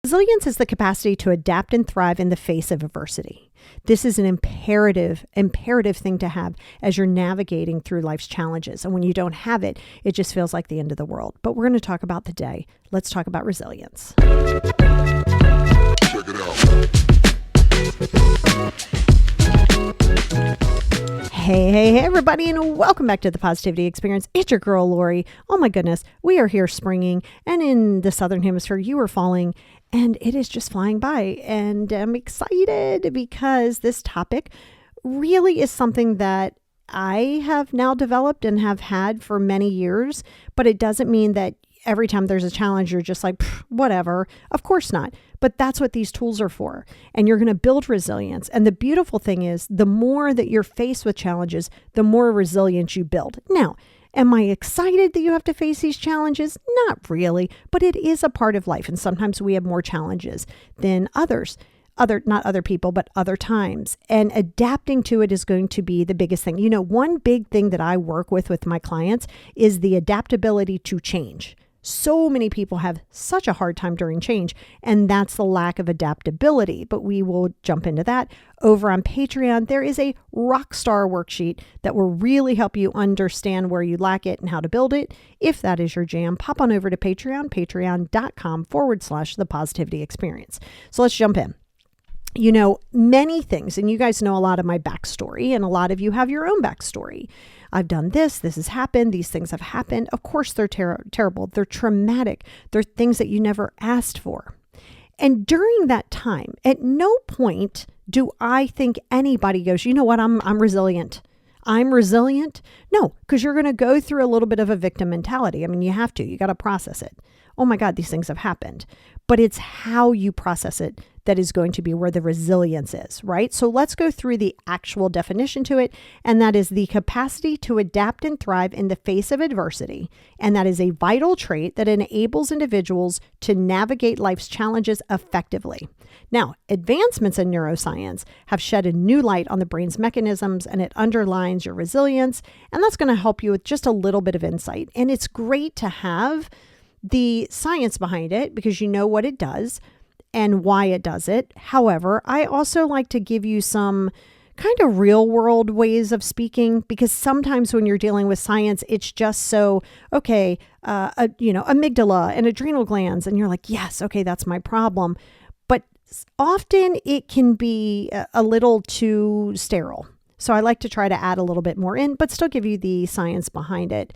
Resilience is the capacity to adapt and thrive in the face of adversity. This is an imperative thing to have as you're navigating through life's challenges. And when you don't have it, it just feels like the end of the world. But we're going to talk about today. Let's talk about resilience. Check it out. Hey, everybody, and welcome back to the Positivity Experience. It's your girl, Lori. Oh my goodness, we are here springing, and in the Southern Hemisphere, you are falling, and it is just flying by. And I'm excited because this topic really is something that I have now developed and have had for many years, but it doesn't mean that every time there's a challenge, you're just like, whatever. Of course not. But that's what these tools are for. And you're going to build resilience. And the beautiful thing is, the more that you're faced with challenges, the more resilience you build. Now, am I excited that you have to face these challenges? Not really, but it is a part of life. And sometimes we have more challenges than others. Not other people, but other times. And adapting to it is going to be the biggest thing. You know, one big thing that I work with my clients is the adaptability to change. So many people have such a hard time during change, and that's the lack of adaptability. But we will jump into that. Over on Patreon, there is a rock star worksheet that will really help you understand where you lack it and how to build it. If that is your jam, pop on over to Patreon, patreon.com/the positivity experience. So let's jump in. You know, many things, and you guys know a lot of my backstory, and a lot of you have your own backstory. I've done this has happened, these things have happened. Of course, they're terrible. They're traumatic. They're things that you never asked for. And during that time, at no point do I think anybody goes, you know what, I'm resilient. I'm resilient. No, because you're going to go through a little bit of a victim mentality. I mean, you have to. You got to process it. Oh my God, these things have happened. But it's how you process it that is going to be where the resilience is, right? So let's go through the actual definition to it. And that is the capacity to adapt and thrive in the face of adversity. And that is a vital trait that enables individuals to navigate life's challenges effectively. Now, advancements in neuroscience have shed a new light on the brain's mechanisms, and it underlines your resilience. And that's going to help you with just a little bit of insight. And it's great to have the science behind it because you know what it does and why it does it. However, I also like to give you some kind of real world ways of speaking, because sometimes when you're dealing with science, it's just so, okay, amygdala and adrenal glands. And you're like, yes, okay, that's my problem. But often it can be a little too sterile. So I like to try to add a little bit more in, but still give you the science behind it.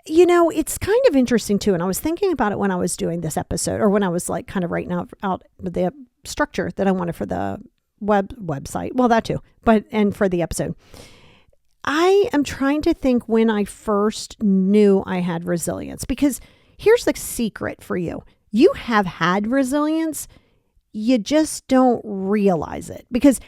You know, it's kind of interesting too. And I was thinking about it when I was doing this episode, or when I was like kind of writing out the structure that I wanted for the website. Well, that too, and for the episode. I am trying to think when I first knew I had resilience, because here's the secret for you. You have had resilience. You just don't realize it, because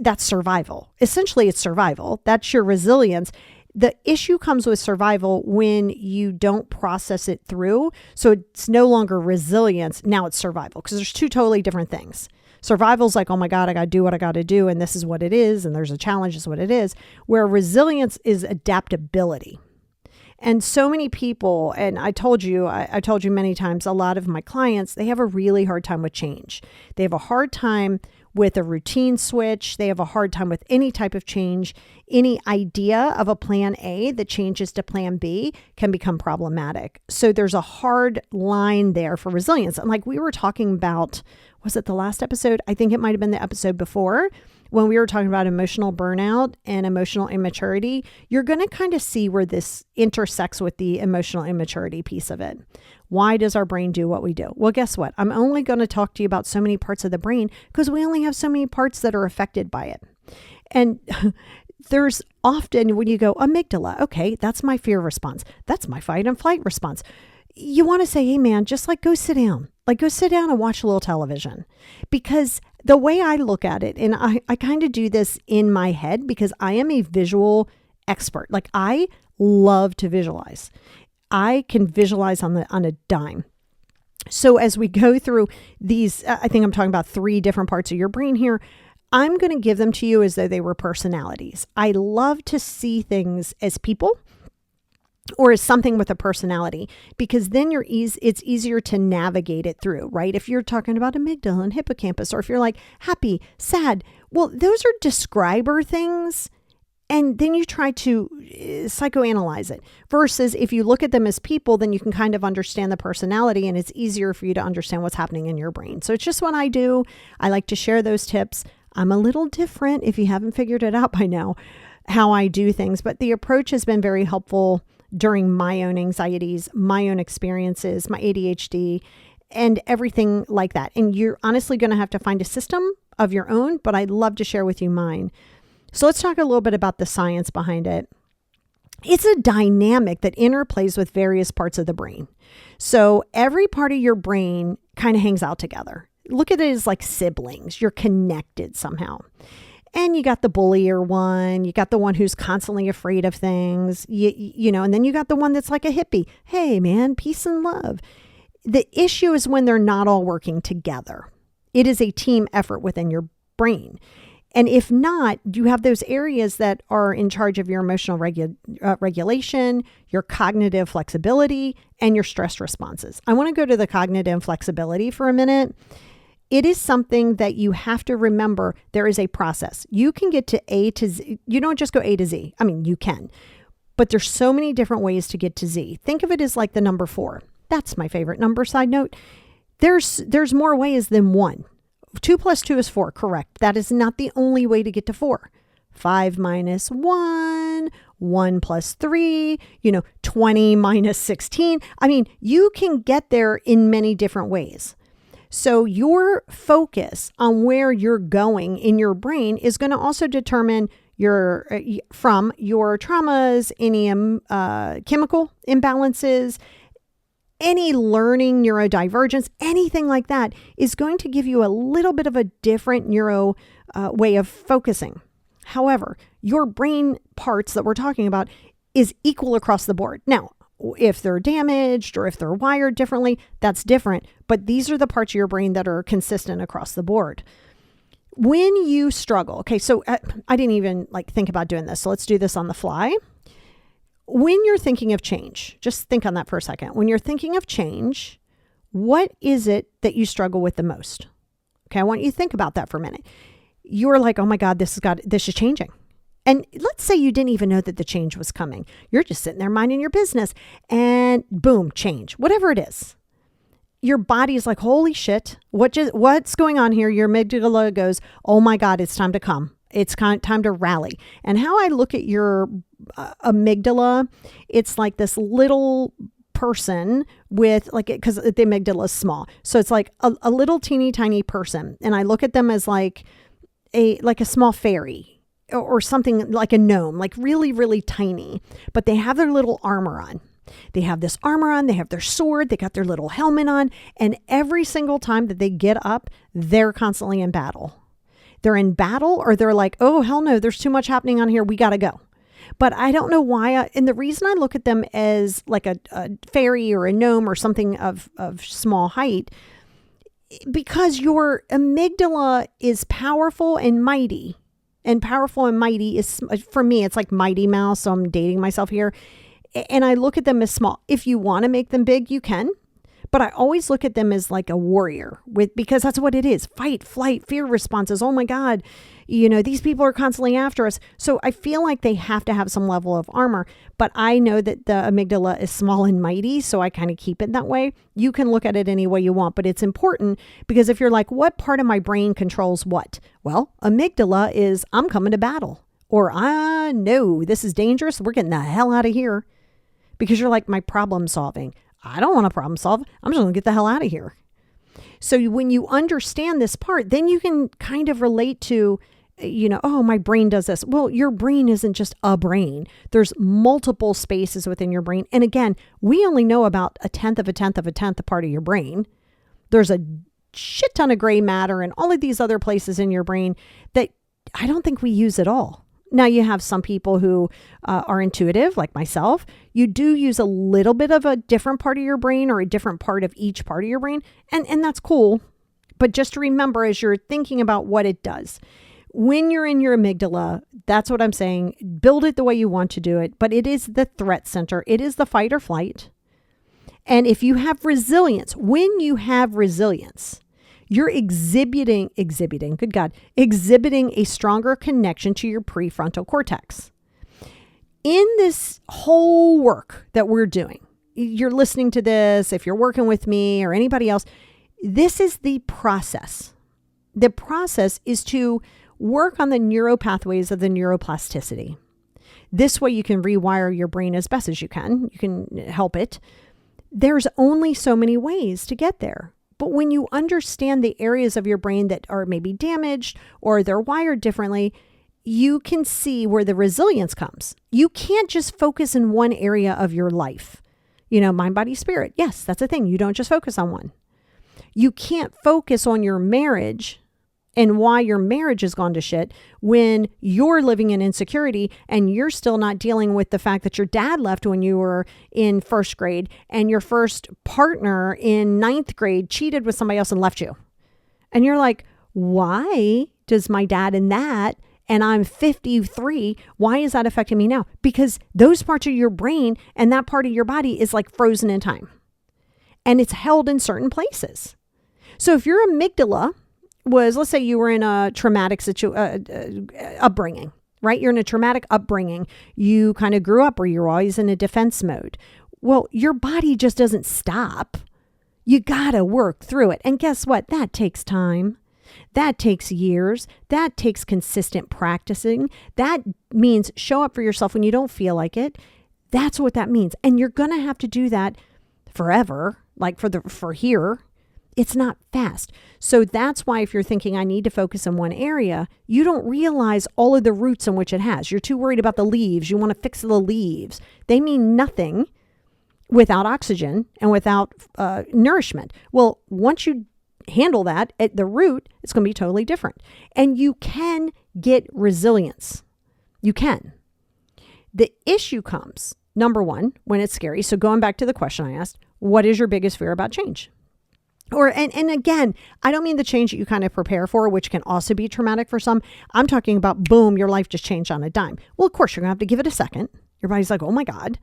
that's survival. Essentially, it's survival. That's your resilience. The issue comes with survival when you don't process it through. So it's no longer resilience. Now it's survival, because there's two totally different things. Survival is like, oh my God, I got to do what I got to do. And this is what it is. And there's a challenge, is what it is. Where resilience is adaptability. And so many people, and I told you many times, a lot of my clients, they have a really hard time with change. They have a hard time with a routine switch. They have a hard time with any type of change. Any idea of a plan A that changes to plan B can become problematic. So there's a hard line there for resilience. And like we were talking about, was it the last episode? I think it might have been the episode before, when we were talking about emotional burnout and emotional immaturity. You're going to kind of see where this intersects with the emotional immaturity piece of it. Why does our brain do what we do? Well, guess what? I'm only going to talk to you about so many parts of the brain because we only have so many parts that are affected by it. And there's often when you go amygdala, okay, that's my fear response. That's my fight and flight response. You want to say, hey man, just like go sit down. Like go sit down and watch a little television. Because the way I look at it, and I kind of do this in my head because I am a visual expert. Like I love to visualize. I can visualize on a dime. So as we go through these, I think I'm talking about 3 different parts of your brain here. I'm going to give them to you as though they were personalities. I love to see things as people. or is something with a personality, because then it's easier to navigate it through, right? If you're talking about amygdala and hippocampus, or if you're like happy, sad, well, those are describer things. And then you try to psychoanalyze it, versus if you look at them as people, then you can kind of understand the personality, and it's easier for you to understand what's happening in your brain. So it's just what I do. I like to share those tips. I'm a little different, if you haven't figured it out by now, how I do things, but the approach has been very helpful during my own anxieties, my own experiences, my ADHD, and everything like that. And you're honestly going to have to find a system of your own, but I'd love to share with you mine. So let's talk a little bit about the science behind it. It's a dynamic that interplays with various parts of the brain. So every part of your brain kind of hangs out together. Look at it as like siblings. You're connected somehow. And you got the bullier one, you got the one who's constantly afraid of things, you know, and then you got the one that's like a hippie. Hey man, peace and love. The issue is when they're not all working together. It is a team effort within your brain. And if not, you have those areas that are in charge of your emotional regulation, your cognitive flexibility, and your stress responses. I want to go to the cognitive flexibility for a minute. It is something that you have to remember. There is a process. You can get to A to Z. You don't just go A to Z. I mean, you can, but there's so many different ways to get to Z. Think of it as like the number 4. That's my favorite number. Side note, there's more ways than 1. 2 plus 2 is 4, correct. That is not the only way to get to 4. 5 minus 1, 1 plus 3, 20 minus 16. I mean, you can get there in many different ways. So your focus on where you're going in your brain is going to also determine from your traumas, any chemical imbalances, any learning neurodivergence, anything like that is going to give you a little bit of a different neuro way of focusing. However, your brain parts that we're talking about is equal across the board. Now, if they're damaged or if they're wired differently, that's different. But these are the parts of your brain that are consistent across the board. When you struggle, okay, so I didn't even think about doing this. So let's do this on the fly. When you're thinking of change, just think on that for a second. When you're thinking of change, what is it that you struggle with the most? Okay, I want you to think about that for a minute. You're like, oh my God, this is changing. And let's say you didn't even know that the change was coming. You're just sitting there minding your business and boom, change, whatever it is. Your body is like, holy shit, what's going on here? Your amygdala goes, oh my God, it's time to come. It's time to rally. And how I look at your amygdala, it's like this little person with because the amygdala is small. So it's like a little teeny tiny person. And I look at them as like a small fairy or something, like a gnome, like really, really tiny, but they have their little armor on. They have this armor on, they have their sword, they got their little helmet on. And every single time that they get up, they're constantly in battle. They're in battle, or they're like, oh, hell no, there's too much happening on here. We got to go. But I don't know why. And the reason I look at them as like a fairy or a gnome or something of small height, because your amygdala is powerful and mighty. And powerful and mighty is, for me, it's like Mighty Mouse. So I'm dating myself here. And I look at them as small. If you want to make them big, you can. But I always look at them as like a warrior because that's what it is. Fight, flight, fear responses. Oh my God, these people are constantly after us. So I feel like they have to have some level of armor, but I know that the amygdala is small and mighty. So I kind of keep it that way. You can look at it any way you want, but it's important because if you're like, what part of my brain controls what? Well, amygdala is I'm coming to battle, or no, this is dangerous. We're getting the hell out of here, because you're like, my problem solving. I don't want to problem solve. I'm just going to get the hell out of here. So when you understand this part, then you can kind of relate to, oh, my brain does this. Well, your brain isn't just a brain. There's multiple spaces within your brain. And again, we only know about a tenth of a part of your brain. There's a shit ton of gray matter and all of these other places in your brain that I don't think we use at all. Now, you have some people who are intuitive, like myself. You do use a little bit of a different part of your brain or a different part of each part of your brain. And that's cool. But just remember, as you're thinking about what it does, When you're in your amygdala, that's what I'm saying. Build it the way you want to do it, but it is the threat center. It is the fight or flight. And if you have resilience, when you have resilience, you're exhibiting a stronger connection to your prefrontal cortex. In this whole work that we're doing, you're listening to this, if you're working with me or anybody else, this is the process. The process is to work on the neuropathways of the neuroplasticity. This way you can rewire your brain as best as you can. You can help it. There's only so many ways to get there. But when you understand the areas of your brain that are maybe damaged or they're wired differently, you can see where the resilience comes. You can't just focus in one area of your life. Mind, body, spirit. Yes, that's a thing. You don't just focus on one. You can't focus on your marriage and why your marriage has gone to shit when you're living in insecurity and you're still not dealing with the fact that your dad left when you were in first grade and your first partner in ninth grade cheated with somebody else and left you. And you're like, why does my dad in that, and I'm 53, why is that affecting me now? Because those parts of your brain and that part of your body is like frozen in time. And it's held in certain places. So if your amygdala was, let's say you were in a traumatic upbringing, right? You're in a traumatic upbringing. You kind of grew up where you're always in a defense mode. Well, your body just doesn't stop. You got to work through it. And guess what? That takes time. That takes years. That takes consistent practicing. That means show up for yourself when you don't feel like it. That's what that means. And you're going to have to do that forever, like for here. It's not fast. So that's why if you're thinking I need to focus in one area, you don't realize all of the roots in which it has. You're too worried about the leaves. You want to fix the leaves. They mean nothing without oxygen and without nourishment. Well, once you handle that at the root, it's going to be totally different. And you can get resilience. You can. The issue comes, number one, when it's scary. So going back to the question I asked, what is your biggest fear about change? And again, I don't mean the change that you kind of prepare for, which can also be traumatic for some. I'm talking about, boom, your life just changed on a dime. Well, of course, you're going to have to give it a second. Your body's like, oh my God.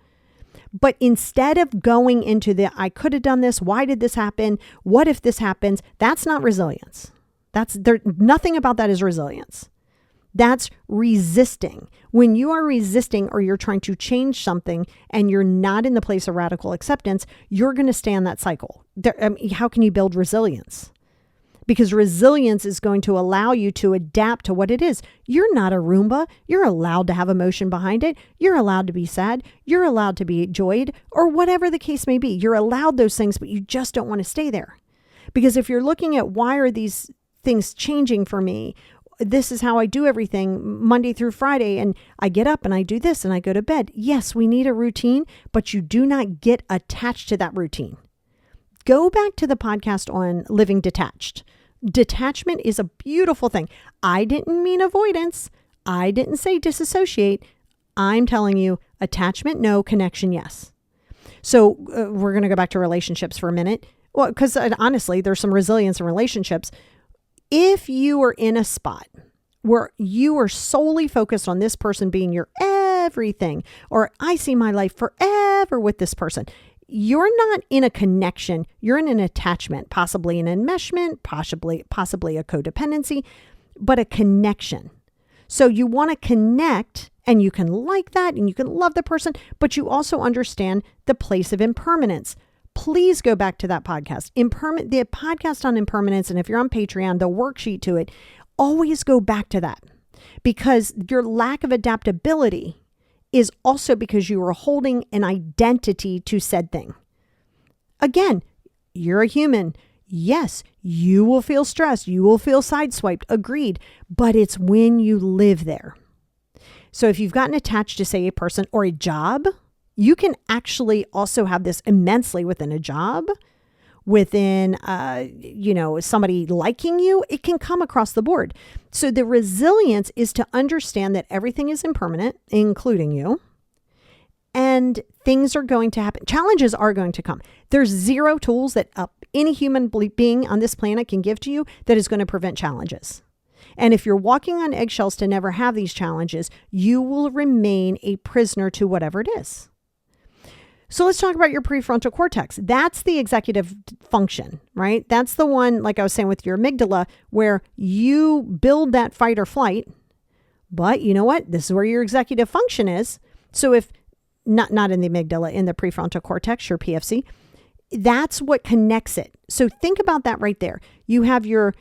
But instead of going into I could have done this. Why did this happen? What if this happens? That's not resilience. Nothing about that is resilience. That's resisting. When you are resisting or you're trying to change something and you're not in the place of radical acceptance, you're going to stay in that cycle. How can you build resilience? Because resilience is going to allow you to adapt to what it is. You're not a Roomba. You're allowed to have emotion behind it. You're allowed to be sad. You're allowed to be joyed, or whatever the case may be. You're allowed those things, but you just don't want to stay there. Because if you're looking at why are these things changing for me, this is how I do everything Monday through Friday, and I get up and I do this and I go to bed. Yes, we need a routine, but you do not get attached to that routine. Go back to the podcast on living detached. Detachment is a beautiful thing. I didn't mean avoidance. I didn't say disassociate. I'm telling you attachment, no, connection, yes. So we're going to go back to relationships for a minute. Well, because honestly, there's some resilience in relationships. If you are in a spot where you are solely focused on this person being your everything, or I see my life forever with this person, you're not in a connection. You're in an attachment, possibly an enmeshment, possibly a codependency, but a connection. So you want to connect, and you can like that and you can love the person, but you also understand the place of impermanence. Please go back to that podcast, the podcast on impermanence. And if you're on Patreon, the worksheet to it, always go back to that, because your lack of adaptability is also because you are holding an identity to said thing. Again, you're a human. Yes, you will feel stressed. You will feel sideswiped. Agreed. But it's when you live there. So if you've gotten attached to, say, a person or a job, you can actually also have this immensely within a job, within, somebody liking you. It can come across the board. So the resilience is to understand that everything is impermanent, including you, and things are going to happen. Challenges are going to come. There's zero tools that any human being on this planet can give to you that is going to prevent challenges. And if you're walking on eggshells to never have these challenges, you will remain a prisoner to whatever it is. So let's talk about your prefrontal cortex. That's the executive function, right? That's the one, like I was saying with your amygdala, where you build that fight or flight. But you know what? This is where your executive function is. So if not in the amygdala, in the prefrontal cortex, your PFC, that's what connects it. So think about that right there. You have your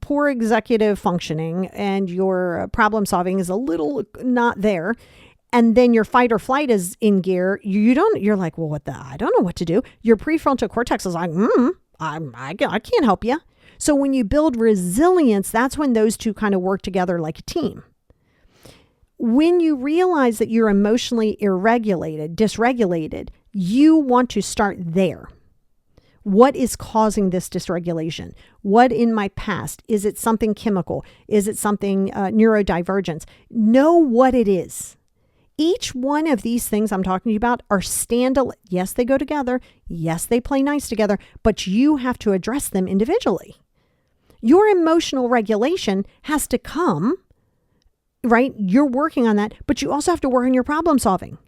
poor executive functioning and your problem solving is a little not there. And then your fight or flight is in gear. You're like, well, I don't know what to do. Your prefrontal cortex is like, I can't help you. So when you build resilience, that's when those two kind of work together like a team. When you realize that you're emotionally dysregulated, you want to start there. What is causing this dysregulation? What in my past? Is it something chemical? Is it something neurodivergence? Know what it is. Each one of these things I'm talking to you about are standalone. Yes, they go together. Yes, they play nice together, but you have to address them individually. Your emotional regulation has to come, right? You're working on that, but you also have to work on your problem solving.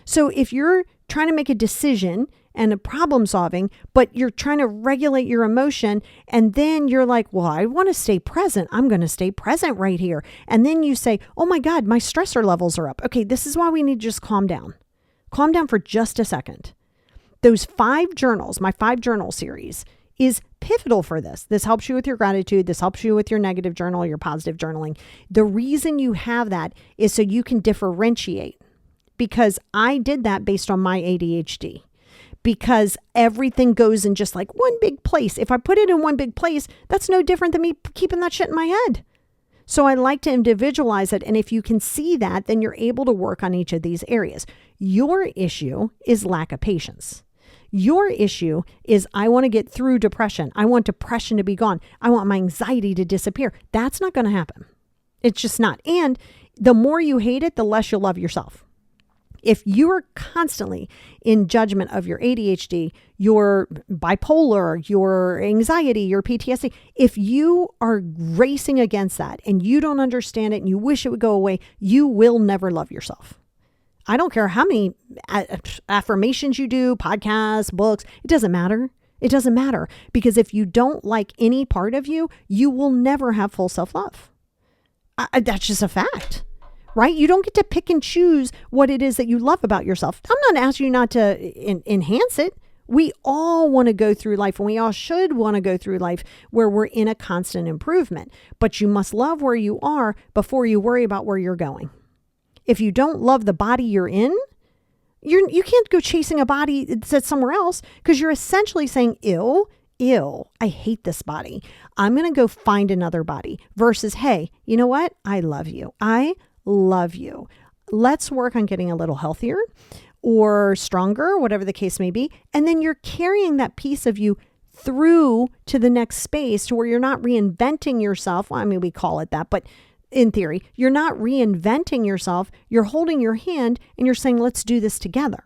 So if you're trying to make a decision and a problem solving, but you're trying to regulate your emotion, and then you're like, well, I want to stay present. I'm going to stay present right here. And then you say, oh my God, my stressor levels are up. Okay, this is why we need to just calm down. Calm down for just a second. Those 5 journals, my 5 journal series, is pivotal for this. This helps you with your gratitude. This helps you with your negative journal, your positive journaling. The reason you have that is so you can differentiate, because I did that based on my ADHD. Because everything goes in just like one big place. If I put it in one big place, that's no different than me keeping that shit in my head. So I like to individualize it. And if you can see that, then you're able to work on each of these areas. Your issue is lack of patience. Your issue is I want to get through depression. I want depression to be gone. I want my anxiety to disappear. That's not going to happen. It's just not. And the more you hate it, the less you'll love yourself. If you are constantly in judgment of your ADHD, your bipolar, your anxiety, your PTSD, if you are racing against that and you don't understand it and you wish it would go away, you will never love yourself. I don't care how many affirmations you do, podcasts, books, it doesn't matter. It doesn't matter, because if you don't like any part of you, you will never have full self-love. That's just a fact. Right? You don't get to pick and choose what it is that you love about yourself. I'm not asking you not to enhance it. We all want to go through life, and we all should want to go through life where we're in a constant improvement. But you must love where you are before you worry about where you're going. If you don't love the body you're in, you can't go chasing a body that's somewhere else, because you're essentially saying, ew, I hate this body. I'm going to go find another body, versus, hey, you know what? I love you. I love you. Let's work on getting a little healthier or stronger, whatever the case may be. And then you're carrying that piece of you through to the next space, to where you're not reinventing yourself. Well, I mean, we call it that, but in theory, you're not reinventing yourself. You're holding your hand and you're saying, let's do this together.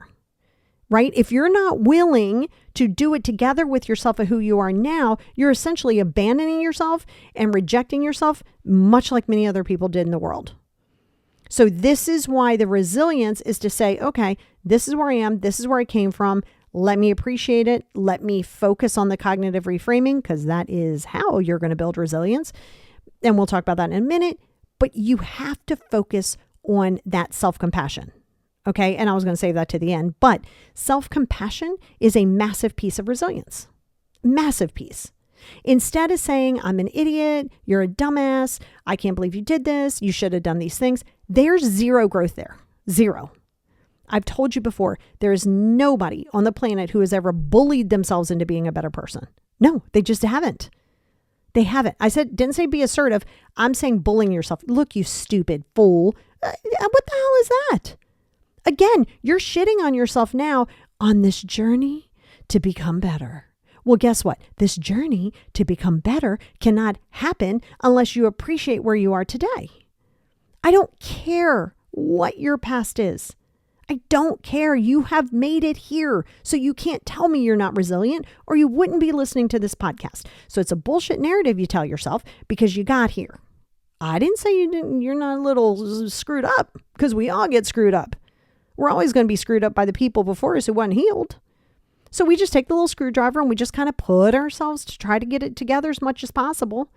Right? If you're not willing to do it together with yourself of who you are now, you're essentially abandoning yourself and rejecting yourself, much like many other people did in the world. So this is why the resilience is to say, okay, this is where I am. This is where I came from. Let me appreciate it. Let me focus on the cognitive reframing, because that is how you're going to build resilience. And we'll talk about that in a minute. But you have to focus on that self-compassion. Okay. And I was going to save that to the end, but self-compassion is a massive piece of resilience. Massive piece. Instead of saying, I'm an idiot, you're a dumbass, I can't believe you did this, you should have done these things, there's zero growth there. Zero. I've told you before, there is nobody on the planet who has ever bullied themselves into being a better person. No, they just haven't. They haven't. Didn't say be assertive. I'm saying bullying yourself. Look, you stupid fool. What the hell is that? Again, you're shitting on yourself now on this journey to become better. Well, guess what? This journey to become better cannot happen unless you appreciate where you are today. I don't care what your past is. I don't care. You have made it here. So you can't tell me you're not resilient, or you wouldn't be listening to this podcast. So it's a bullshit narrative you tell yourself because you got here. I didn't say you're not a little screwed up, because we all get screwed up. We're always going to be screwed up by the people before us who weren't healed. So we just take the little screwdriver and we just kind of put ourselves to try to get it together as much as possible.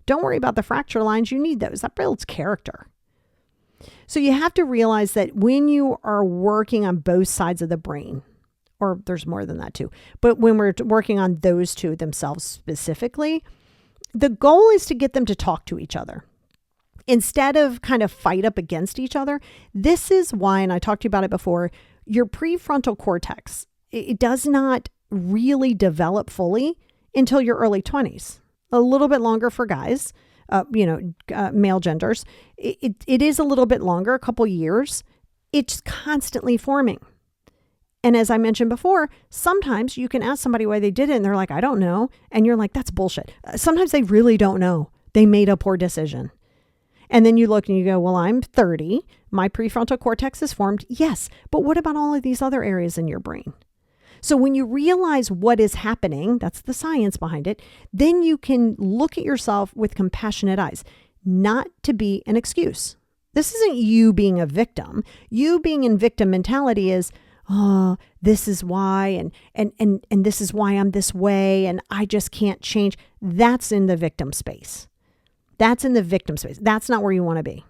Don't worry about the fracture lines. You need those. That builds character. So you have to realize that when you are working on both sides of the brain, or there's more than that too, but when we're working on those two themselves specifically, the goal is to get them to talk to each other instead of kind of fight up against each other. This is why, and I talked to you about it before, your prefrontal cortex, it does not really develop fully until your early 20s. A little bit longer for guys, male genders. It is a little bit longer, a couple years. It's constantly forming. And as I mentioned before, sometimes you can ask somebody why they did it and they're like, I don't know. And you're like, that's bullshit. Sometimes they really don't know. They made a poor decision. And then you look and you go, well, I'm 30. My prefrontal cortex is formed. Yes. But what about all of these other areas in your brain? So when you realize what is happening, that's the science behind it, then you can look at yourself with compassionate eyes, not to be an excuse. This isn't you being a victim. You being in victim mentality is, oh, this is why, and this is why I'm this way, and I just can't change. That's in the victim space. That's in the victim space. That's not where you want to be.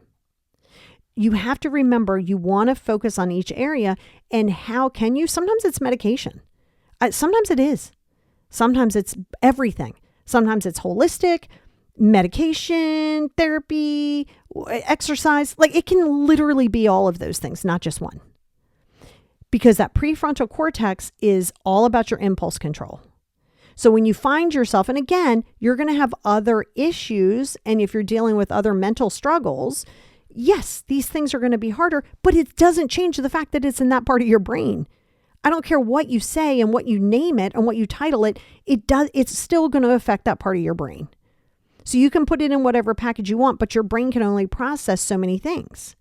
You have to remember you want to focus on each area, and how can you? Sometimes it's medication. Sometimes it is. Sometimes it's everything. Sometimes it's holistic, medication, therapy, exercise. Like it can literally be all of those things, not just one. Because that prefrontal cortex is all about your impulse control. So when you find yourself, and again, you're going to have other issues, and if you're dealing with other mental struggles, yes, these things are going to be harder, but it doesn't change the fact that it's in that part of your brain. I don't care what you say and what you name it and what you title it, it's still going to affect that part of your brain. So you can put it in whatever package you want, but your brain can only process so many things.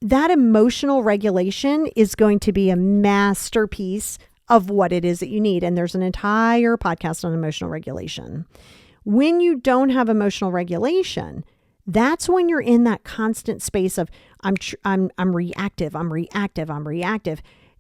That emotional regulation is going to be a masterpiece of what it is that you need. And there's an entire podcast on emotional regulation. When you don't have emotional regulation, that's when you're in that constant space of I'm reactive,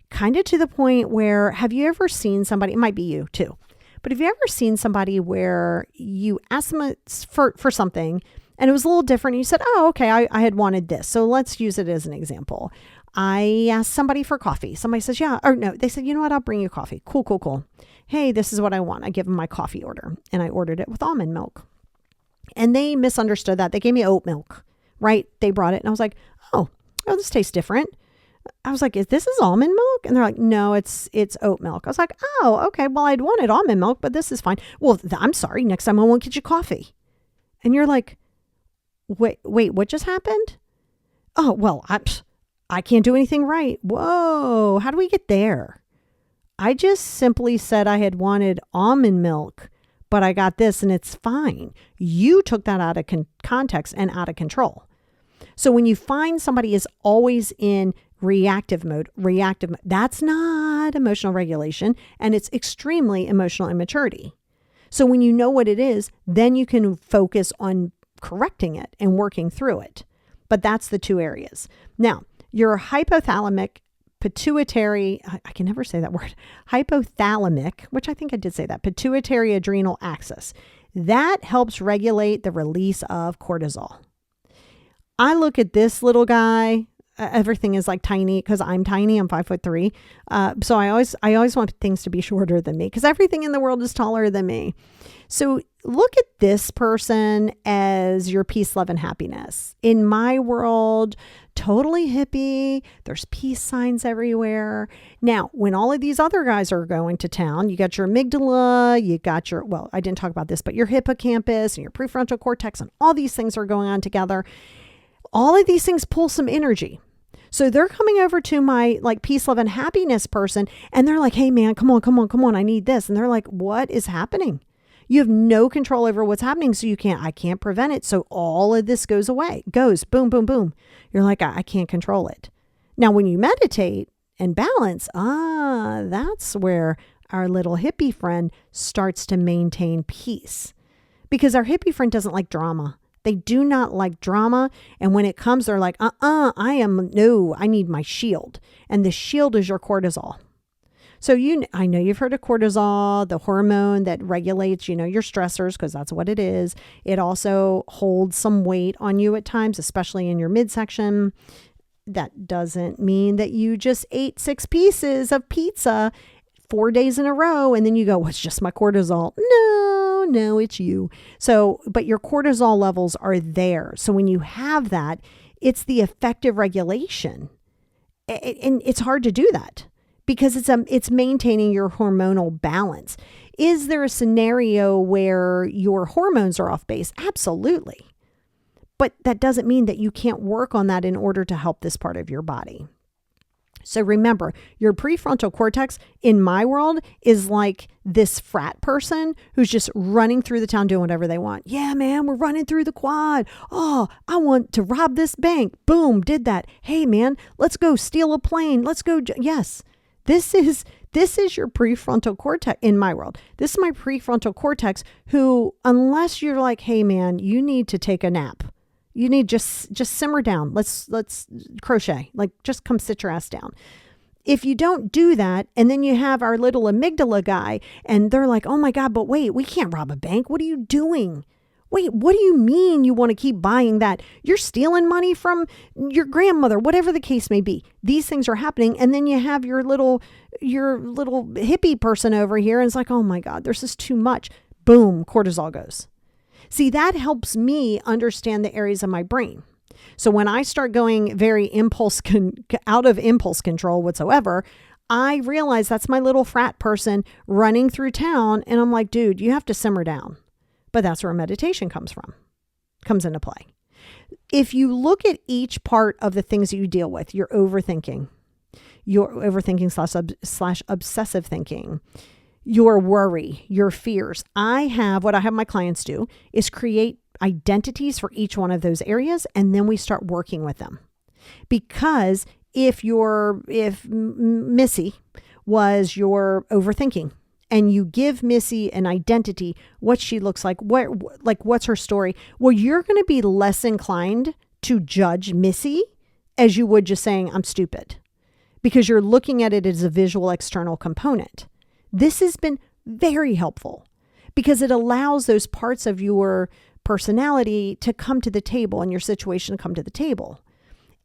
kind of to the point where, have you ever seen somebody, it might be you too, but have you ever seen somebody where you asked them for something and it was a little different and you said, oh, okay, I had wanted this. So let's use it as an example. I asked somebody for coffee. Somebody says, yeah, or no, they said, you know what, I'll bring you coffee. Cool. Hey, this is what I want. I give them my coffee order and I ordered it with almond milk. And they misunderstood that. They gave me oat milk, right? They brought it and I was like, oh, this tastes different. I was like, this is almond milk? And they're like, no, it's oat milk. I was like, oh, okay. Well, I'd wanted almond milk, but this is fine. Well, I'm sorry. Next time I won't get you coffee. And you're like, wait, what just happened? Oh, well, I can't do anything right. Whoa, how do we get there? I just simply said I had wanted almond milk, but I got this and it's fine. You took that out of context and out of control. So when you find somebody is always in reactive mode, that's not emotional regulation, and it's extremely emotional immaturity. So when you know what it is, then you can focus on correcting it and working through it. But that's the two areas. Now, your hypothalamic pituitary, I can never say that word, hypothalamic, which I think I did say that, pituitary adrenal axis. That helps regulate the release of cortisol. I look at this little guy, everything is like tiny because I'm tiny, I'm 5'3". So I always want things to be shorter than me because everything in the world is taller than me. So look at this person as your peace, love, and happiness. In my world, totally hippie. There's peace signs everywhere. Now, when all of these other guys are going to town, you got your amygdala, you got your, well, I didn't talk about this, but your hippocampus and your prefrontal cortex and all these things are going on together. All of these things pull some energy. So they're coming over to my like peace, love, and happiness person. And they're like, hey man, come on. I need this. And they're like, what is happening? You have no control over what's happening. So I can't prevent it. So all of this goes boom, boom, boom. You're like, I can't control it. Now, when you meditate and balance, that's where our little hippie friend starts to maintain peace, because our hippie friend doesn't like drama. They do not like drama. And when it comes, they're like, I need my shield. And the shield is your cortisol. So I know you've heard of cortisol, the hormone that regulates, your stressors, because that's what it is. It also holds some weight on you at times, especially in your midsection. That doesn't mean that you just ate 6 pieces of pizza 4 days in a row and then you go, well, it's just my cortisol. No, it's you. So, but your cortisol levels are there. So when you have that, it's the effective regulation. And it's hard to do that, because it's maintaining your hormonal balance. Is there a scenario where your hormones are off base? Absolutely. But that doesn't mean that you can't work on that in order to help this part of your body. So remember, your prefrontal cortex in my world is like this frat person who's just running through the town doing whatever they want. Yeah, man, we're running through the quad. Oh, I want to rob this bank. Boom, did that. Hey, man, let's go steal a plane. Let's go. Yes. This is your prefrontal cortex in my world. This is my prefrontal cortex who, unless you're like, hey man, you need to take a nap. You need just simmer down. Let's crochet. Like, just come sit your ass down. If you don't do that, and then you have our little amygdala guy, and they're like, oh my God, but wait, we can't rob a bank. What are you doing? Wait, what do you mean you want to keep buying that? You're stealing money from your grandmother, whatever the case may be. These things are happening. And then you have your little hippie person over here. And it's like, oh my God, this is too much. Boom, cortisol goes. See, that helps me understand the areas of my brain. So when I start going very out of impulse control whatsoever, I realize that's my little frat person running through town. And I'm like, dude, you have to simmer down. But that's where meditation comes into play. If you look at each part of the things that you deal with, your overthinking slash obsessive thinking, your worry, your fears. What I have my clients do is create identities for each one of those areas, and then we start working with them. Because if Missy was your overthinking, and you give Missy an identity, what she looks like, what's her story, well, you're going to be less inclined to judge Missy as you would just saying, I'm stupid, because you're looking at it as a visual external component. This has been very helpful because it allows those parts of your personality to come to the table and your situation to come to the table.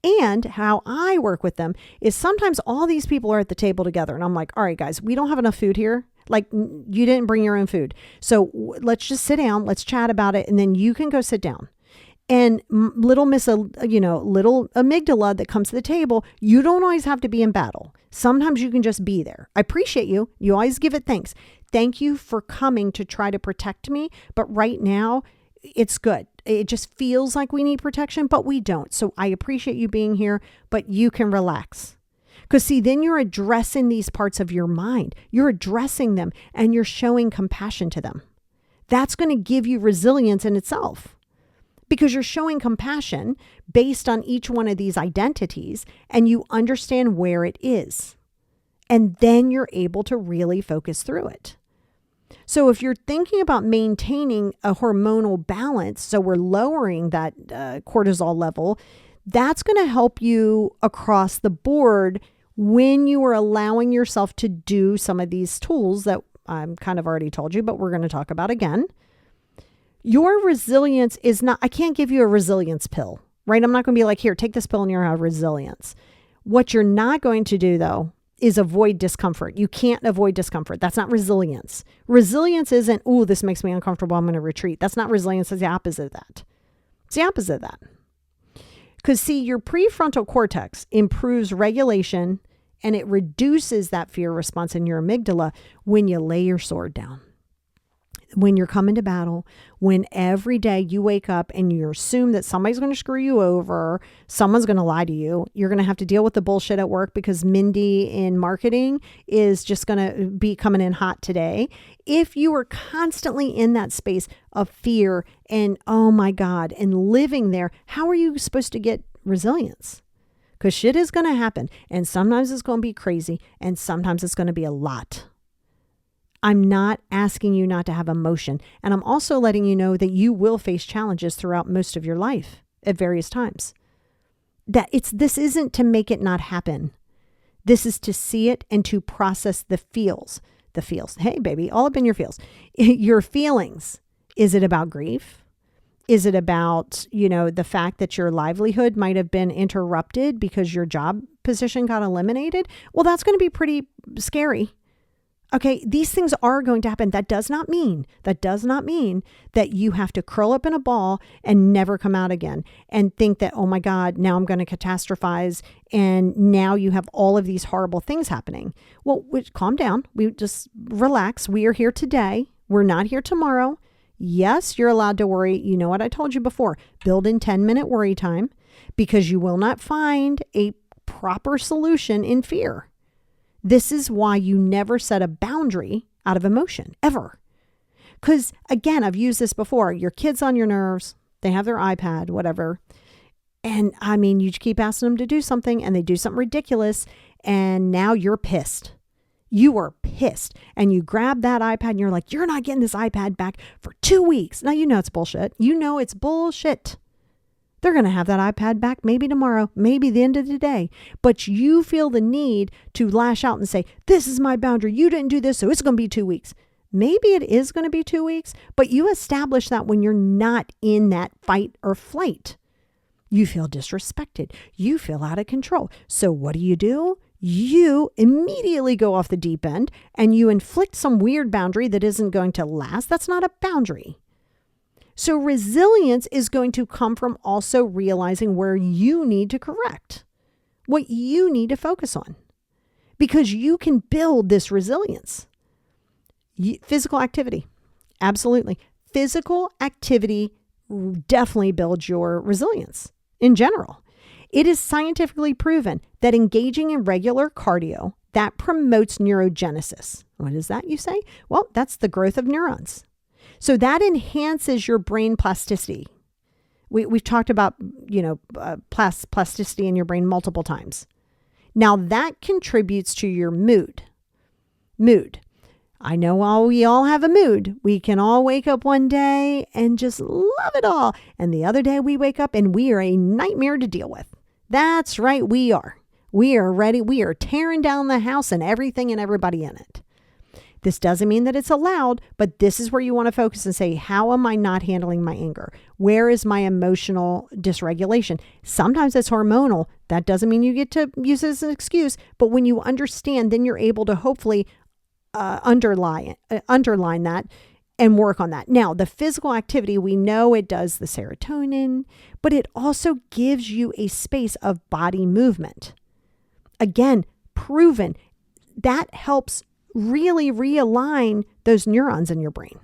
And how I work with them is sometimes all these people are at the table together and I'm like, all right, guys, we don't have enough food here. Like, you didn't bring your own food. So let's just sit down. Let's chat about it. And then you can go sit down. And little amygdala that comes to the table, you don't always have to be in battle. Sometimes you can just be there. I appreciate you. You always give it thanks. Thank you for coming to try to protect me. But right now, it's good. It just feels like we need protection, but we don't. So I appreciate you being here, but you can relax. Because see, then you're addressing these parts of your mind. You're addressing them and you're showing compassion to them. That's going to give you resilience in itself. Because you're showing compassion based on each one of these identities and you understand where it is. And then you're able to really focus through it. So if you're thinking about maintaining a hormonal balance, so we're lowering that cortisol level, that's going to help you across the board when you are allowing yourself to do some of these tools that I'm kind of already told you, but we're going to talk about again. Your resilience is not, I can't give you a resilience pill, right? I'm not going to be like, here, take this pill and you're have resilience. What you're not going to do though, is avoid discomfort. You can't avoid discomfort. That's not resilience. Resilience isn't, oh, this makes me uncomfortable, I'm going to retreat. That's not resilience. It's the opposite of that. It's the opposite of that. Because see, your prefrontal cortex improves regulation and it reduces that fear response in your amygdala when you lay your sword down. When you're coming to battle, when every day you wake up and you assume that somebody's going to screw you over, someone's going to lie to you, you're going to have to deal with the bullshit at work because Mindy in marketing is just going to be coming in hot today. If you are constantly in that space of fear and, oh my God, and living there, how are you supposed to get resilience? Because shit is going to happen. And sometimes it's going to be crazy and sometimes it's going to be a lot. I'm not asking you not to have emotion. And I'm also letting you know that you will face challenges throughout most of your life at various times. This isn't to make it not happen. This is to see it and to process the feels. The feels. Hey, baby, all up in your feels. Your feelings. Is it about grief? Is it about, the fact that your livelihood might have been interrupted because your job position got eliminated? Well, that's going to be pretty scary. Okay, these things are going to happen. That does not mean that you have to curl up in a ball and never come out again and think that, oh my God, now I'm going to catastrophize and now you have all of these horrible things happening. Well, calm down. We just relax. We are here today. We're not here tomorrow. Yes, you're allowed to worry. You know what I told you before, build in 10-minute worry time because you will not find a proper solution in fear. This is why you never set a boundary out of emotion, ever. Because again, I've used this before. Your kid's on your nerves. They have their iPad, whatever. And you keep asking them to do something and they do something ridiculous. And now you're pissed. You are pissed. And you grab that iPad and you're like, you're not getting this iPad back for 2 weeks. Now, it's bullshit. It's bullshit. They're going to have that iPad back maybe tomorrow, maybe the end of the day. But you feel the need to lash out and say, this is my boundary. You didn't do this, so it's going to be 2 weeks. Maybe it is going to be 2 weeks, but you establish that when you're not in that fight or flight. You feel disrespected. You feel out of control. So what do? You immediately go off the deep end and you inflict some weird boundary that isn't going to last. That's not a boundary. So resilience is going to come from also realizing where you need to correct, what you need to focus on, because you can build this resilience. Physical activity, absolutely. Physical activity definitely builds your resilience in general. It is scientifically proven that engaging in regular cardio, that promotes neurogenesis. What is that, you say? Well, that's the growth of neurons. So that enhances your brain plasticity. We've talked about, plasticity in your brain multiple times. Now that contributes to your mood. I know we all have a mood. We can all wake up one day and just love it all. And the other day we wake up and we are a nightmare to deal with. That's right, we are. We are ready. We are tearing down the house and everything and everybody in it. This doesn't mean that it's allowed, but this is where you want to focus and say, how am I not handling my anger? Where is my emotional dysregulation? Sometimes it's hormonal. That doesn't mean you get to use it as an excuse, but when you understand, then you're able to hopefully underline that and work on that. Now, the physical activity, we know it does the serotonin, but it also gives you a space of body movement. Again, proven that helps really realign those neurons in your brain.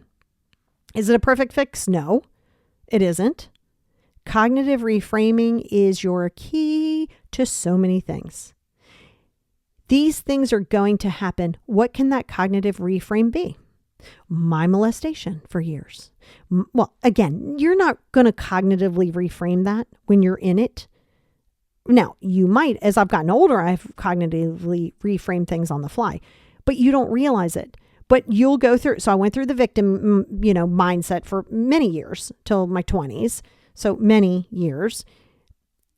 Is it a perfect fix? No, it isn't. Cognitive reframing is your key to so many things. These things are going to happen. What can that cognitive reframe be? My molestation for years. Well, again, you're not going to cognitively reframe that when you're in it. Now, you might, as I've gotten older, I've cognitively reframed things on the fly. But you don't realize it. But you'll go through. So I went through the victim, mindset for many years till my 20s. So many years.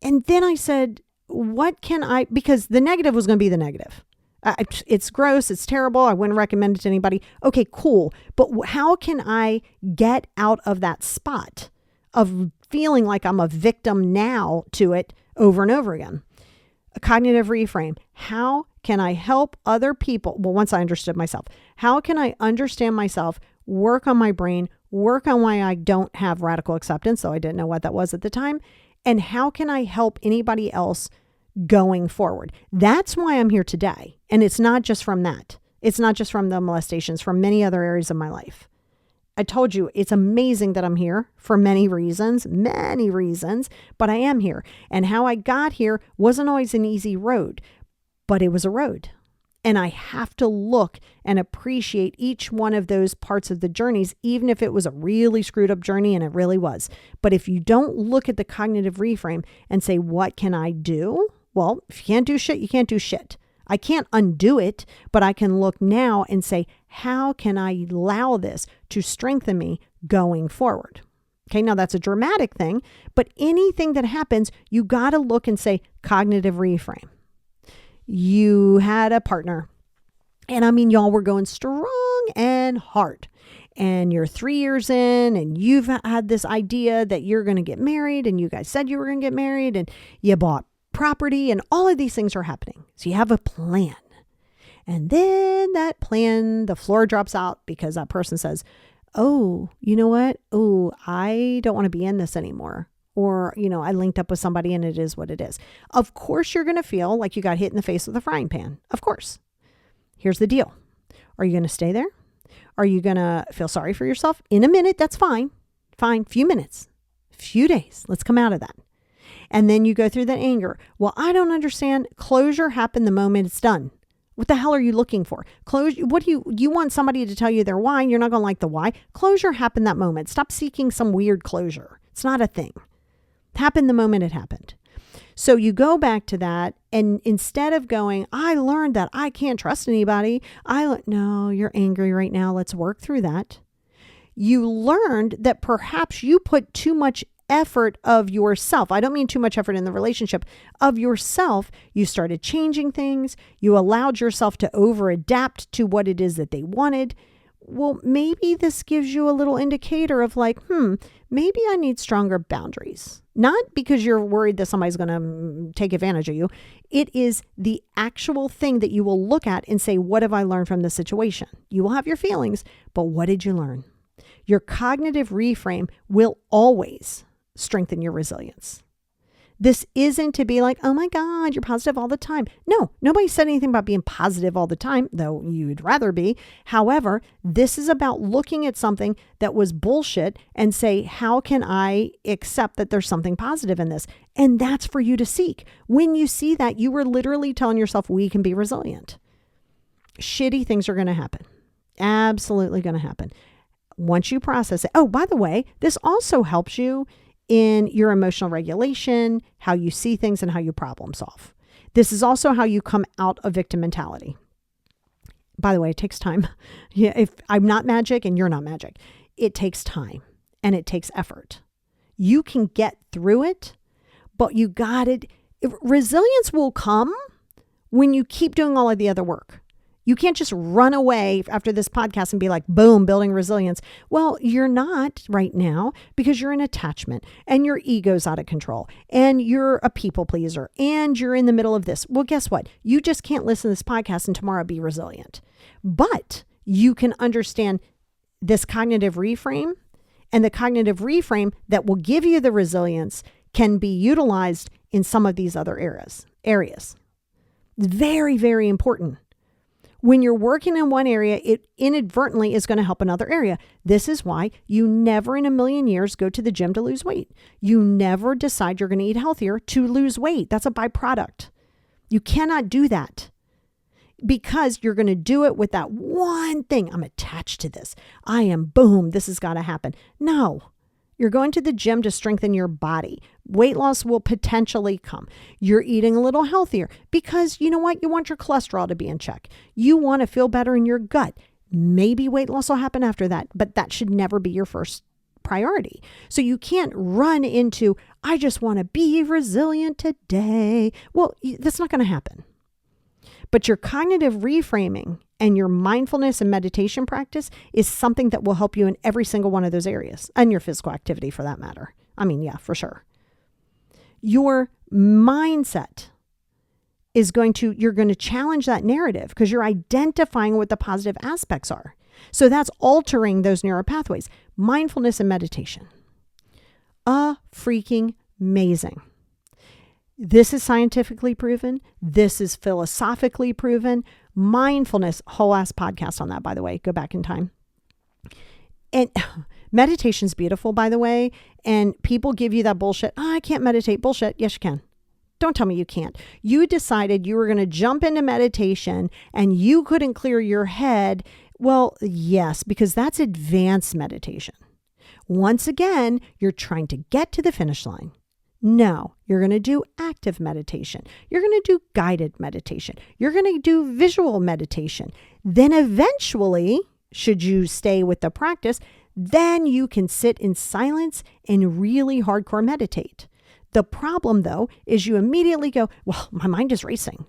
And then I said, because the negative was going to be the negative. It's gross. It's terrible. I wouldn't recommend it to anybody. Okay, cool. But how can I get out of that spot of feeling like I'm a victim now to it over and over again? A cognitive reframe. How can I help other people? Well, once I understood myself, how can I understand myself, work on my brain, work on why I don't have radical acceptance, though I didn't know what that was at the time, and how can I help anybody else going forward? That's why I'm here today. And it's not just from that. It's not just from the molestations, from many other areas of my life. I told you, it's amazing that I'm here for many reasons, but I am here. And how I got here wasn't always an easy road, but it was a road. And I have to look and appreciate each one of those parts of the journeys, even if it was a really screwed up journey, and it really was. But if you don't look at the cognitive reframe and say, what can I do? Well, if you can't do shit, you can't do shit. I can't undo it, but I can look now and say, how can I allow this to strengthen me going forward? Okay, now that's a dramatic thing, but anything that happens, you got to look and say, cognitive reframe. You had a partner, and I mean, y'all were going strong and hard, and you're 3 years in, and you've had this idea that you're going to get married, and you guys said you were going to get married, and you bought property, and all of these things are happening. So you have a plan. And then that plan, the floor drops out because that person says, oh, you know what? Oh, I don't want to be in this anymore. Or, I linked up with somebody and it is what it is. Of course, you're going to feel like you got hit in the face with a frying pan. Of course. Here's the deal. Are you going to stay there? Are you going to feel sorry for yourself? In a minute, that's fine. Fine. Few minutes, few days. Let's come out of that. And then you go through that anger. Well, I don't understand. Closure happened the moment it's done. What the hell are you looking for? Closure. What do you want somebody to tell you their why? And you're not going to like the why. Closure happened that moment. Stop seeking some weird closure. It's not a thing. It happened the moment it happened. So you go back to that, and instead of going, I learned that I can't trust anybody. No, you're angry right now. Let's work through that. You learned that perhaps you put too much effort of yourself. I don't mean too much effort in the relationship of yourself. You started changing things. You allowed yourself to over adapt to what it is that they wanted. Well, maybe this gives you a little indicator of like, maybe I need stronger boundaries. Not because you're worried that somebody's going to take advantage of you. It is the actual thing that you will look at and say, what have I learned from this situation? You will have your feelings, but what did you learn? Your cognitive reframe will always strengthen your resilience. This isn't to be like, oh my God, you're positive all the time. No, nobody said anything about being positive all the time, though you'd rather be. However, this is about looking at something that was bullshit and say, how can I accept that there's something positive in this? And that's for you to seek. When you see that, you are literally telling yourself, we can be resilient. Shitty things are going to happen. Absolutely going to happen. Once you process it. Oh, by the way, this also helps you in your emotional regulation, how you see things and how you problem solve. This is also how you come out of victim mentality. By the way, it takes time. Yeah, if I'm not magic and you're not magic, it takes time and it takes effort. You can get through it, but you got it. Resilience will come when you keep doing all of the other work. You can't just run away after this podcast and be like, boom, building resilience. Well, you're not right now because you're in attachment and your ego's out of control and you're a people pleaser and you're in the middle of this. Well, guess what? You just can't listen to this podcast and tomorrow be resilient. But you can understand this cognitive reframe, and the cognitive reframe that will give you the resilience can be utilized in some of these other areas. Very, very important. When you're working in one area, it inadvertently is going to help another area. This is why you never in a million years go to the gym to lose weight. You never decide you're going to eat healthier to lose weight. That's a byproduct. You cannot do that because you're going to do it with that one thing. I'm attached to this. This has got to happen. No. You're going to the gym to strengthen your body. Weight loss will potentially come. You're eating a little healthier because you know what? You want your cholesterol to be in check. You want to feel better in your gut. Maybe weight loss will happen after that, but that should never be your first priority. So you can't run into, I just want to be resilient today. Well, that's not going to happen. But your cognitive reframing and your mindfulness and meditation practice is something that will help you in every single one of those areas, and your physical activity for that matter. I mean, yeah, for sure. Your mindset you're going to challenge that narrative because you're identifying what the positive aspects are. So that's altering those neural pathways. Mindfulness and meditation. Freaking amazing. This is scientifically proven. This is philosophically proven. Mindfulness, whole ass podcast on that, by the way. Go back in time. And meditation's beautiful, by the way. And people give you that bullshit. I can't meditate. Bullshit. Yes, you can. Don't tell me you can't. You decided you were going to jump into meditation and you couldn't clear your head. Well, yes, because that's advanced meditation. Once again, you're trying to get to the finish line. No, you're going to do active meditation. You're going to do guided meditation. You're going to do visual meditation. Then eventually, should you stay with the practice, then you can sit in silence and really hardcore meditate. The problem, though, is you immediately go, well, my mind is racing.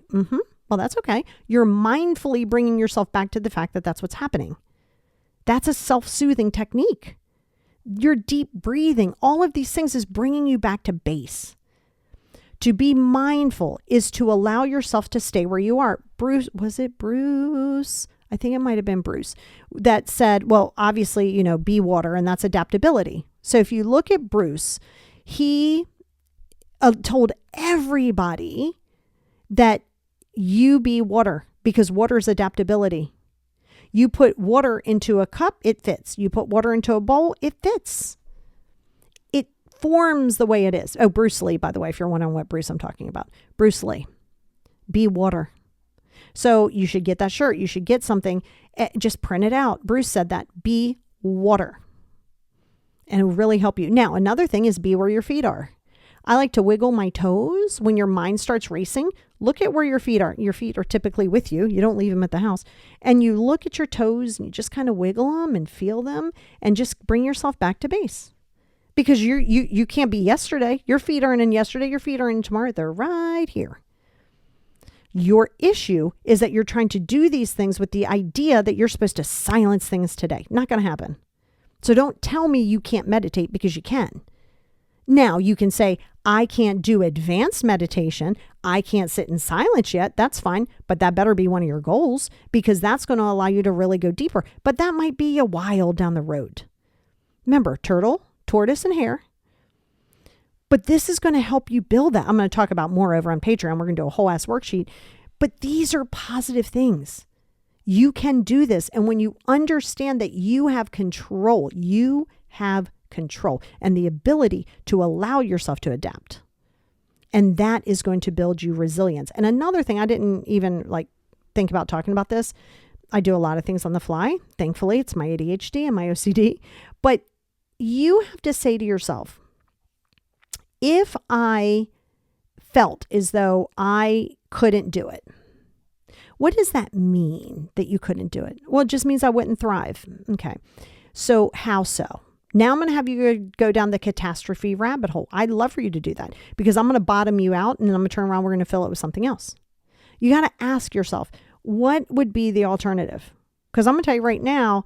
Well, that's okay. You're mindfully bringing yourself back to the fact that that's what's happening. That's a self-soothing technique. Your deep breathing, all of these things is bringing you back to base. To be mindful is to allow yourself to stay where you are. Bruce, was it Bruce? I think it might have been Bruce that said, well, obviously, be water, and that's adaptability. So if you look at Bruce, he told everybody that you be water because water is adaptability. You put water into a cup, it fits. You put water into a bowl, it fits. It forms the way it is. Oh, Bruce Lee, by the way, if you're wondering what Bruce I'm talking about. Bruce Lee, be water. So you should get that shirt. You should get something, just print it out. Bruce said that, be water. And it will really help you. Now, another thing is be where your feet are. I like to wiggle my toes when your mind starts racing. Look at where your feet are. Your feet are typically with you. You don't leave them at the house. And you look at your toes and you just kind of wiggle them and feel them and just bring yourself back to base. Because you can't be yesterday. Your feet aren't in yesterday. Your feet are in tomorrow. They're right here. Your issue is that you're trying to do these things with the idea that you're supposed to silence things today. Not going to happen. So don't tell me you can't meditate because you can. Now you can say, I can't do advanced meditation. I can't sit in silence yet. That's fine. But that better be one of your goals because that's going to allow you to really go deeper. But that might be a while down the road. Remember, turtle, tortoise, and hare. But this is going to help you build that. I'm going to talk about more over on Patreon. We're going to do a whole ass worksheet. But these are positive things. You can do this. And when you understand that you have control and the ability to allow yourself to adapt. And that is going to build you resilience. And another thing, I didn't even think about talking about this. I do a lot of things on the fly. Thankfully, it's my ADHD and my OCD. But you have to say to yourself, if I felt as though I couldn't do it, what does that mean that you couldn't do it? Well, it just means I wouldn't thrive. Okay. So how so? Now I'm going to have you go down the catastrophe rabbit hole. I'd love for you to do that because I'm going to bottom you out and then I'm going to turn around. We're going to fill it with something else. You got to ask yourself, what would be the alternative? Because I'm going to tell you right now,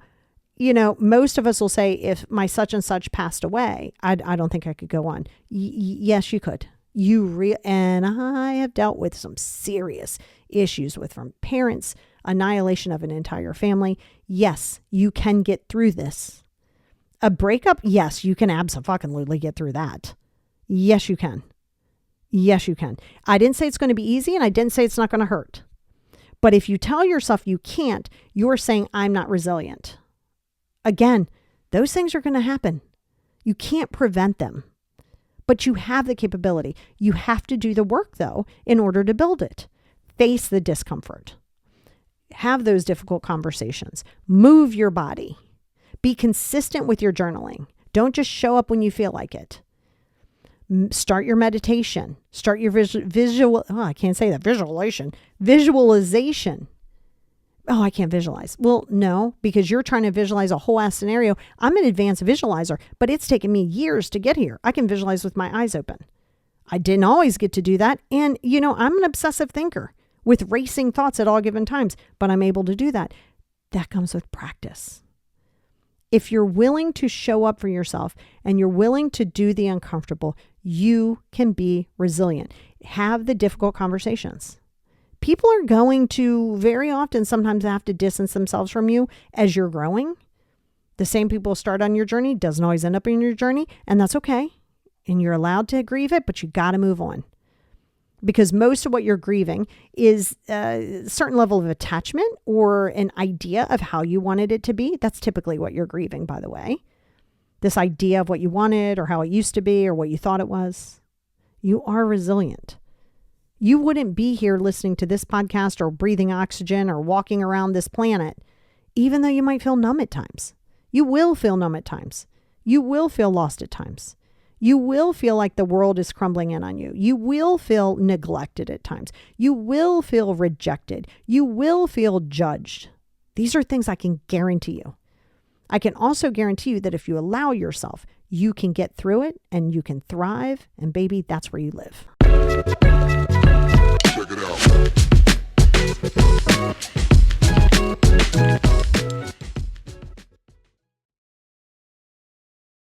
most of us will say, if my such and such passed away, I don't think I could go on. Yes, you could. And I have dealt with some serious issues from parents, annihilation of an entire family. Yes, you can get through this. A breakup? Yes, you can absolutely get through that. Yes, you can. Yes, you can. I didn't say it's going to be easy and I didn't say it's not going to hurt. But if you tell yourself you can't, you're saying I'm not resilient. Again, those things are going to happen. You can't prevent them, but you have the capability. You have to do the work though, in order to build it. Face the discomfort. Have those difficult conversations. Move your body. Be consistent with your journaling. Don't just show up when you feel like it. Start your meditation. Start your visualization. Oh, I can't visualize. Well, no, because you're trying to visualize a whole ass scenario. I'm an advanced visualizer, but it's taken me years to get here. I can visualize with my eyes open. I didn't always get to do that. And, I'm an obsessive thinker with racing thoughts at all given times, but I'm able to do that. That comes with practice. If you're willing to show up for yourself and you're willing to do the uncomfortable, you can be resilient. Have the difficult conversations. People are going to very often sometimes have to distance themselves from you as you're growing. The same people start on your journey, doesn't always end up in your journey, and that's okay. And you're allowed to grieve it, but you got to move on. Because most of what you're grieving is a certain level of attachment or an idea of how you wanted it to be. That's typically what you're grieving, by the way. This idea of what you wanted or how it used to be or what you thought it was. You are resilient. You wouldn't be here listening to this podcast or breathing oxygen or walking around this planet, even though you might feel numb at times. You will feel numb at times. You will feel lost at times. You will feel like the world is crumbling in on you. You will feel neglected at times. You will feel rejected. You will feel judged. These are things I can guarantee you. I can also guarantee you that if you allow yourself, you can get through it and you can thrive. And baby, that's where you live. Check it out.